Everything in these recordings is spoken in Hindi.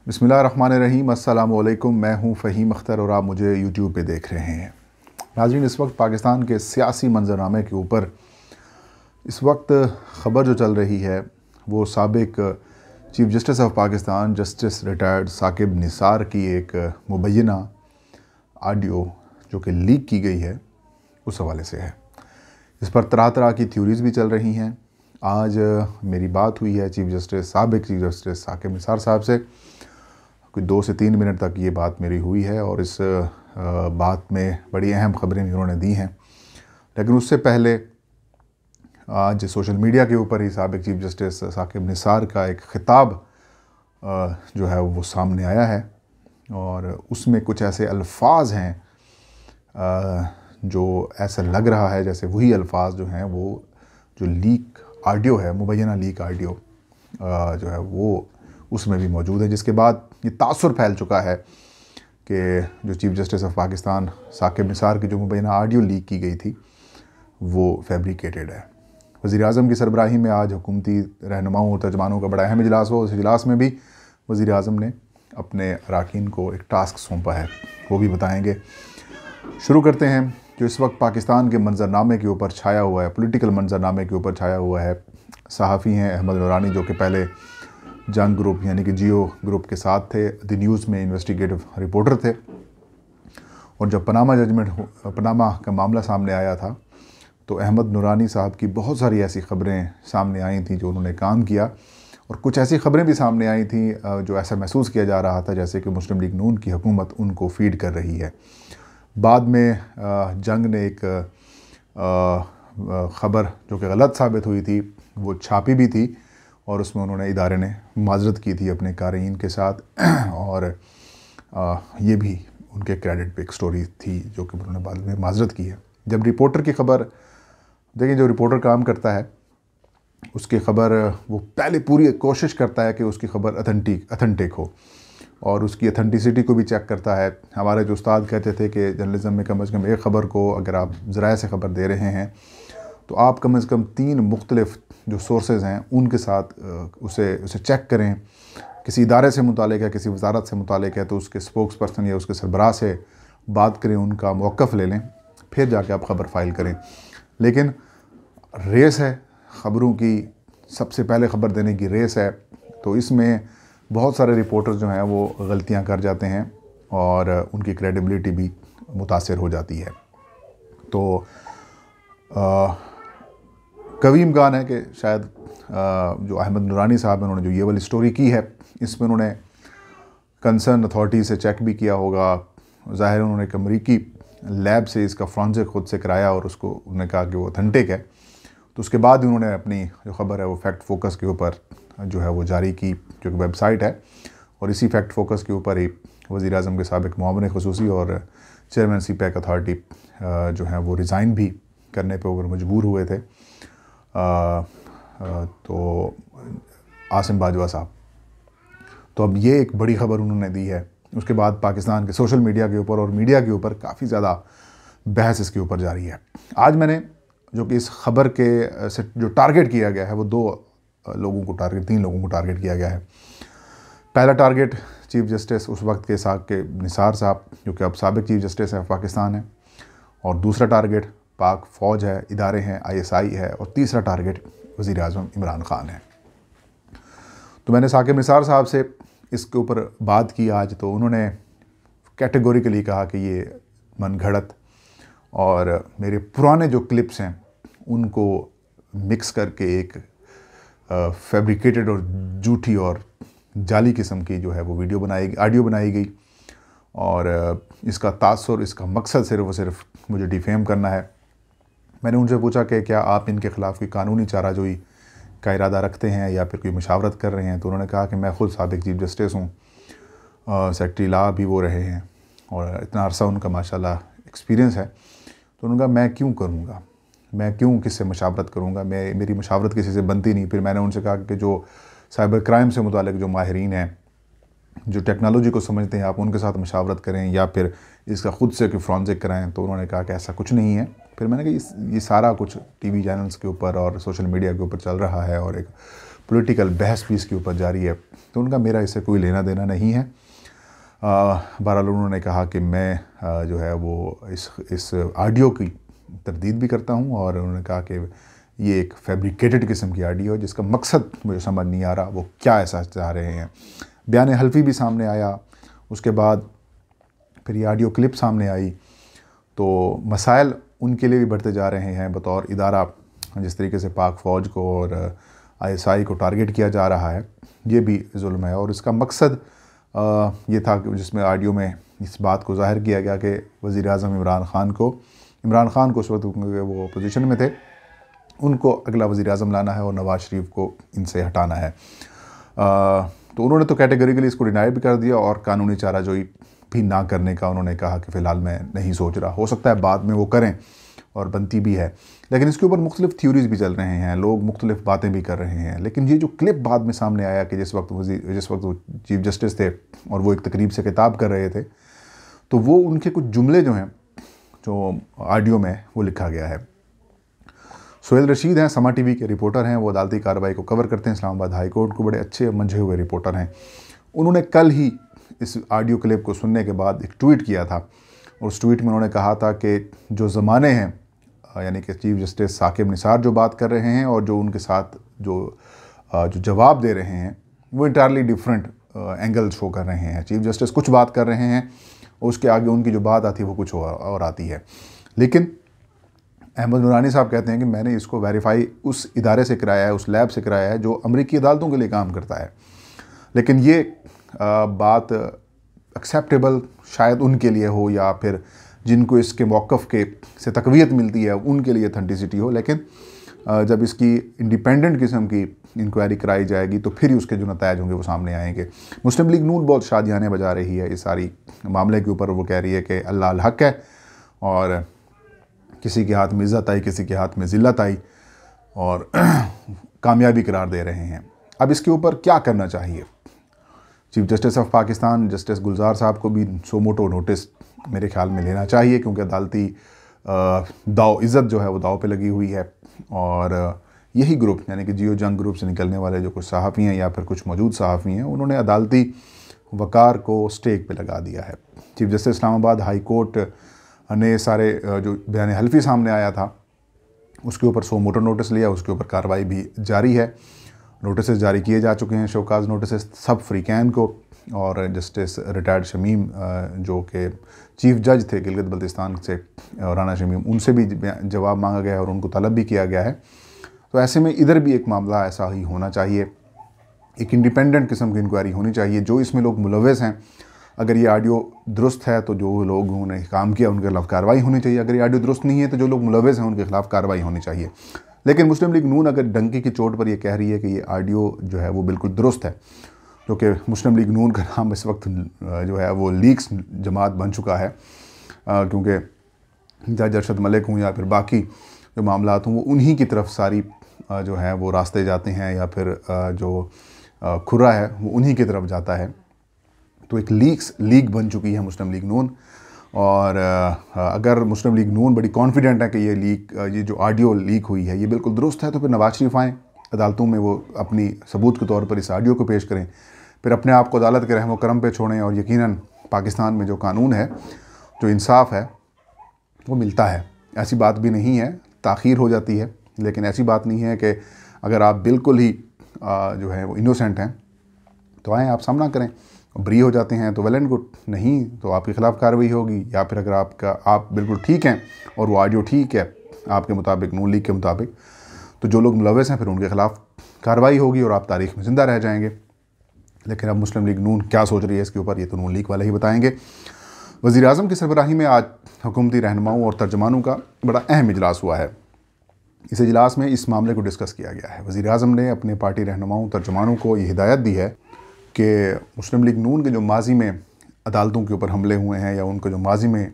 बिस्मिल्लाहिर्रहमानिर्रहीम। अस्सलामुअलैकुम। मैं हूं फ़हीम अख्तर और आप मुझे यूट्यूब पे देख रहे हैं। नाज़रीन, इस वक्त पाकिस्तान के सियासी मंजरनामे के ऊपर इस वक्त ख़बर जो चल रही है वो साबिक chief justice of Pakistan justice retired Saqib Nisar की एक मुबैना ऑडियो जो कि लीक की गई है उस हवाले से है। इस पर तरह तरह की थ्योरीज़ भी चल रही हैं। आज मेरी बात हुई है साबिक चीफ़ जस्टिस साकिब निसार साहब से। कोई 2 से 3 मिनट तक ये बात मेरी हुई है और इस बात में बड़ी अहम ख़बरें भी उन्होंने दी हैं। लेकिन उससे पहले आज सोशल मीडिया के ऊपर ही साबिक चीफ़ जस्टिस साकिब निसार का एक ख़िताब जो है वो सामने आया है और उसमें कुछ ऐसे अल्फाज हैं जो ऐसा लग रहा है जैसे वही अल्फाज जो हैं वो जो लीक ऑडियो है, मुबैना लीक ऑडियो जो है वो उसमें भी मौजूद है, जिसके बाद ये तासुर फैल चुका है कि जो chief justice of Pakistan Saqib Nisar की जो मुबैना ऑडियो लीक की गई थी वो फैब्रिकेटेड है। वज़ीर-ए-आज़म की सरबराही में आज हुकूमती रहनुमाओं और तर्जमानों का बड़ा अहम इजलास हुआ। उस इजलास में भी वज़ीर-ए-आज़म ने अपने अरकान को एक टास्क सौंपा है, वो भी बताएँगे। शुरू करते हैं। जो इस वक्त पाकिस्तान के मंजरनामे के ऊपर छाया हुआ है, पॉलिटिकल मंजरनामे के ऊपर छाया हुआ है, सहाफ़ी हैं अहमद नूरानी जो कि पहले जंग ग्रुप यानी कि जियो ग्रुप के साथ थे, द न्यूज़ में इन्वेस्टिगेटिव रिपोर्टर थे। और जब पनामा का मामला सामने आया था तो अहमद नूरानी साहब की बहुत सारी ऐसी ख़बरें सामने आई थी जो उन्होंने काम किया, और कुछ ऐसी ख़बरें भी सामने आई थी जो ऐसा महसूस किया जा रहा था जैसे कि मुस्लिम लीग नून की हुकूमत उनको फ़ीड कर रही है। बाद में जंग ने एक ख़बर जो कि गलत साबित हुई थी वो छापी भी थी और उसमें उन्होंने इदारे ने माज़रत की थी अपने कारयीन के साथ और ये भी उनके क्रेडिट पे एक स्टोरी थी जो कि उन्होंने बाद में माज़रत की है। जब रिपोर्टर की ख़बर देखिए, जो रिपोर्टर काम करता है उसकी ख़बर वो पहले पूरी कोशिश करता है कि उसकी ख़बर अथेंटिक हो और उसकी अथेंटिसिटी को भी चेक करता है। हमारे जो उस्ताद कहते थे कि जर्नलिज़म में कम से कम एक ख़बर को अगर आप ज़राए से ख़बर दे रहे हैं तो आप कम से कम 3 मुख्तलिफ़ जो सोर्सेज़ हैं उनके साथ उसे चेक करें। किसी इदारे से मुतालिक है, किसी वज़ारत से मुतालिक है तो उसके स्पोक्स पर्सन या उसके सरबराह से बात करें, उनका मौक़िफ़ ले लें, फिर जाके आप ख़बर फ़ाइल करें। लेकिन रेस है ख़बरों की, सबसे पहले ख़बर देने की रेस है, तो इसमें बहुत सारे रिपोर्टर्स जो हैं वो गलतियां कर जाते हैं और उनकी क्रेडिबिलिटी भी मुतासिर हो जाती है। तो कभी इम्कान है कि शायद जो अहमद नूरानी साहब हैं उन्होंने जो ये वाली स्टोरी की है इसमें उन्होंने कंसर्न अथॉरिटी से चेक भी किया होगा। ज़ाहिर है उन्होंने एक अमरीकी लैब से इसका फ्रांसिक खुद से कराया और उसको उन्होंने कहा कि वो ऑथेंटिक है, तो उसके बाद ही उन्होंने अपनी जो ख़बर है वो फैक्ट फोकस के ऊपर जो है वो जारी की, जो कि वेबसाइट है, और इसी फैक्ट फोकस के ऊपर ही वज़ीर-ए-आज़म के साबिक़ मुआविन ख़ुसूसी और चेयरमैन सीपैक अथॉरिटी जो है वो रिज़ाइन भी करने पे ऊपर मजबूर हुए थे। तो आसिम बाजवा साहब, तो अब ये एक बड़ी ख़बर उन्होंने दी है। उसके बाद पाकिस्तान के सोशल मीडिया के ऊपर और मीडिया के ऊपर काफ़ी ज़्यादा बहस इसके ऊपर जारी है। आज मैंने जो कि इस ख़बर के से जो टारगेट किया गया है वो 3 लोगों को टारगेट किया गया है। पहला टारगेट चीफ़ जस्टिस उस वक्त के साकिब निसार साहब जो कि अब साबिक चीफ़ जस्टिस है पाकिस्तान है, और दूसरा टारगेट पाक फ़ौज है, इदारे हैं, ISI है, और तीसरा टारगेट वज़ीर-ए-आज़म इमरान ख़ान है। तो मैंने साकिब निसार साहब से इसके ऊपर बात की आज, तो उन्होंने कैटेगोरिकली कहा कि ये मनगढ़ंत और मेरे पुराने जो क्लिप्स हैं उनको मिक्स करके एक फैब्रिकेटेड और झूठी और जाली किस्म की जो है वो ऑडियो बनाई गई, और इसका तासुर, इसका मकसद सिर्फ मुझे डिफेम करना है। मैंने उनसे पूछा कि क्या आप इनके ख़िलाफ़ कोई कानूनी चाराजोई का इरादा रखते हैं या फिर कोई मुशावरत कर रहे हैं, तो उन्होंने कहा कि मैं ख़ुद साबिक चीफ़ जस्टिस हूँ, सेक्रेटरी लॉ भी वो रहे हैं और इतना अरसा उनका माशाल्लाह एक्सपीरियंस है। तो उन्होंने कहा मैं क्यों करूँगा, मैं क्यों किससे मशावरत करूँगा, मेरी मशावरत किसी से बनती नहीं। फिर मैंने उनसे कहा कि जो साइबर क्राइम से मुतालिक जो माहिरीन हैं, जो टेक्नोलॉजी को समझते हैं, आप उनके साथ मशावरत करें या फिर इसका ख़ुद से कोई फ्रांसिक कराएँ। तो उन्होंने कहा कि ऐसा कुछ नहीं है। फिर मैंने कहा ये सारा कुछ टीवी चैनल्स के ऊपर और सोशल मीडिया के ऊपर चल रहा है और एक पॉलिटिकल बहस भी इसके ऊपर जारी है। तो उनका मेरा इससे कोई लेना देना नहीं है। बहरहाल उन्होंने कहा कि मैं जो है वो इस ऑडियो की तरदीद भी करता हूँ, और उन्होंने कहा कि ये एक फैब्रिकेटेड किस्म की ऑडियो है जिसका मकसद मुझे समझ नहीं आ रहा वो क्या ऐसा चाह रहे हैं। बयान हल्फी भी सामने आया, उसके बाद फिर ये ऑडियो क्लिप सामने आई। तो मसाइल उनके लिए भी बढ़ते जा रहे हैं बतौर इदारा। जिस तरीके से पाक फ़ौज को और ISI को टारगेट किया जा रहा है, ये भी जुल्म है। और इसका मकसद ये था कि जिसमें ऑडियो में इस बात को ज़ाहिर किया गया कि वज़ीर-ए-आज़म इमरान ख़ान को उस वक्त वो पोजीशन में थे, उनको अगला वज़ीर-ए-आज़म लाना है और नवाज़ शरीफ को इनसे हटाना है। तो उन्होंने तो कैटेगरिकली इसको डिनाई भी कर दिया और कानूनी चाराजोई भी ना करने का उन्होंने कहा कि फ़िलहाल मैं नहीं सोच रहा। हो सकता है बाद में वो करें, और बनती भी है। लेकिन इसके ऊपर मुख्तलिफ थ्योरीज़ भी चल रहे हैं, लोग मुख्तलिफ बातें भी कर रहे हैं। लेकिन ये जो क्लिप बाद में सामने आया कि जिस वक्त वो चीफ जस्टिस थे और वो एक तकरीब से खिताब कर रहे थे, तो वो उनके कुछ जुमले जो हैं जो ऑडियो में वो लिखा गया है। सोहेल रशीद हैं, समा TV के रिपोर्टर हैं, वो अदालती कार्रवाई को कवर करते हैं इस्लामाबाद हाई कोर्ट को, बड़े अच्छे मंझे हुए रिपोर्टर हैं। उन्होंने कल ही इस ऑडियो क्लिप को सुनने के बाद एक ट्वीट किया था, और उस ट्वीट में उन्होंने कहा था कि जो ज़माने हैं, यानी कि चीफ जस्टिस साकिब निसार जो बात कर रहे हैं और जो उनके साथ जो जवाब दे रहे हैं, वो इंटायरली डिफरेंट एंगल शो कर रहे हैं। चीफ जस्टिस कुछ बात कर रहे हैं, उसके आगे उनकी जो बात आती है वो कुछ और आती है। लेकिन अहमद नूरानी साहब कहते हैं कि मैंने इसको वेरीफाई उस इदारे से कराया है, उस लैब से कराया है जो अमरीकी अदालतों के लिए काम करता है। लेकिन ये बात एक्सेप्टेबल शायद उनके लिए हो, या फिर जिनको इसके मौक़िफ़ के से तक़वियत मिलती है उनके लिए ऑथेंटिसिटी हो। लेकिन जब इसकी इंडिपेंडेंट किस्म की इंक्वायरी कराई जाएगी तो फिर ही उसके जो नतायज होंगे वो सामने आएंगे। मुस्लिम लीग नून बहुत शादियाने बजा रही है इस सारी मामले के ऊपर। वो कह रही है कि अल्लाह अल हक है, और किसी के हाथ में इज़्ज़त आई, किसी के हाथ में ज़िल्लत आई, और कामयाबी करार दे रहे हैं। अब इसके ऊपर क्या करना चाहिए? Chief justice of Pakistan justice Gulzar साहब को भी सो मोटो नोटिस मेरे ख्याल में लेना चाहिए, क्योंकि अदालती इज़्ज़त जो है वो दाव पे लगी हुई है। और यही ग्रुप यानी कि जियो जंग ग्रुप से निकलने वाले जो कुछ सहाफ़ी हैं या फिर कुछ मौजूद सहाफ़ी हैं, उन्होंने अदालती वक़ार को स्टेक पे लगा दिया है। Chief justice Islamabad high court ने सारे जो बयान हल्फी सामने आया था उसके ऊपर सो मोटो नोटिस लिया, उसके ऊपर कार्रवाई भी जारी है। नोटिस जारी किए जा चुके हैं, शोकाज नोटिस सब फ्रीकैन को, और जस्टिस रिटायर्ड शमीम जो कि चीफ जज थे गिलगित बल्तिस्तान से, राना शमीम, उनसे भी जवाब मांगा गया है और उनको तलब भी किया गया है। तो ऐसे में इधर भी एक मामला ऐसा ही होना चाहिए, एक इंडिपेंडेंट किस्म की इंक्वायरी होनी चाहिए। जो इसमें लोग मुलव्वस हैं, अगर ये ऑडियो दुरुस्त है तो जो लोगों ने काम किया उनके खिलाफ कार्रवाई होनी चाहिए। अगर ये ऑडियो दुरुस्त नहीं है तो जो लोग मुलव्वस हैं उनके खिलाफ कार्रवाई होनी चाहिए। लेकिन मुस्लिम लीग नून अगर डंके की चोट पर ये कह रही है कि ये ऑडियो जो है वो बिल्कुल दुरुस्त है, क्योंकि मुस्लिम लीग नून का नाम इस वक्त जो है वो लीग्स जमात बन चुका है, क्योंकि जज अरशद मलिक हूँ या फिर बाकी जो मामलात हों वो उन्हीं की तरफ सारी जो है वो रास्ते जाते हैं, या फिर जो खुरा है वो उन्हीं की तरफ जाता है। तो एक लीग बन चुकी है मुस्लिम लीग नून। और अगर मुस्लिम लीग नून बड़ी कॉन्फिडेंट है कि ये जो ऑडियो लीक हुई है ये बिल्कुल दुरुस्त है, तो फिर नवाज शरीफ आएँ अदालतों में, वो अपनी सबूत के तौर पर इस ऑडियो को पेश करें, फिर अपने आप को अदालत के रहमो करम पे छोड़ें, और यकीनन पाकिस्तान में जो कानून है, जो इंसाफ है, वो मिलता है। ऐसी बात भी नहीं है, ताख़ीर हो जाती है, लेकिन ऐसी बात नहीं है कि अगर आप बिल्कुल ही जो है वो इनोसेंट हैं तो आएँ, आप सामना करें। बरी हो जाते हैं तो वेल एंड गुड, नहीं तो आपके खिलाफ कार्रवाई होगी। या फिर अगर आप बिल्कुल ठीक हैं और वो ऑडियो ठीक है आपके मुताबिक, नून लीग के मुताबिक, तो जो लोग मुलव्वस हैं फिर उनके खिलाफ कार्रवाई होगी और आप तारीख़ में ज़िंदा रह जाएंगे। लेकिन अब मुस्लिम लीग नून क्या सोच रही है इसके ऊपर, ये तो नून लीग वाले ही बताएंगे। वज़ीर-ए-आज़म की सरबराही में आज हुकूमती रहनुमाओं और तर्जमानों का बड़ा अहम इजलास हुआ है। इस इजलास में इस मामले को डिस्कस किया गया है। वज़ीर-ए-आज़म ने अपने पार्टी रहनुमाओं तर्जमानों को ये हिदायत दी है कि मुस्लिम लीग नून के जो माजी में अदालतों के ऊपर हमले हुए हैं, या उनका जो माजी में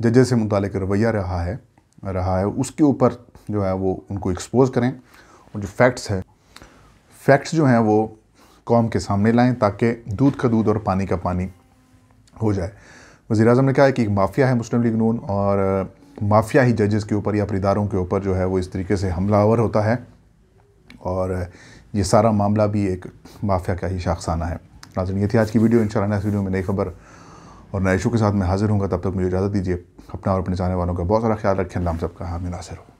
जजेस से मुतालिक रवैया रहा है उसके ऊपर जो है वो उनको एक्सपोज़ करें, और जो फैक्ट्स जो हैं वो कौम के सामने लाएं, ताकि दूध का दूध और पानी का पानी हो जाए। वज़ीर-ए-आज़म ने कहा है कि एक माफिया है मुस्लिम लीग नून, और माफिया ही जजेस के ऊपर या फिर इदारों के ऊपर जो है वो इस तरीके से हमलावर होता है, और ये सारा मामला भी एक माफिया का ही शाखसाना है। नाज़रीन, ये थी आज की वीडियो। इंशाल्लाह नेक्स्ट वीडियो में नई खबर और नए इशू के साथ मैं हाजिर हूँगा। तब तक मुझे इजाज़त दीजिए। अपना और अपने जाने वालों का बहुत सारा ख्याल रखें। अल्लाह हम सबका हामी नासिर हो।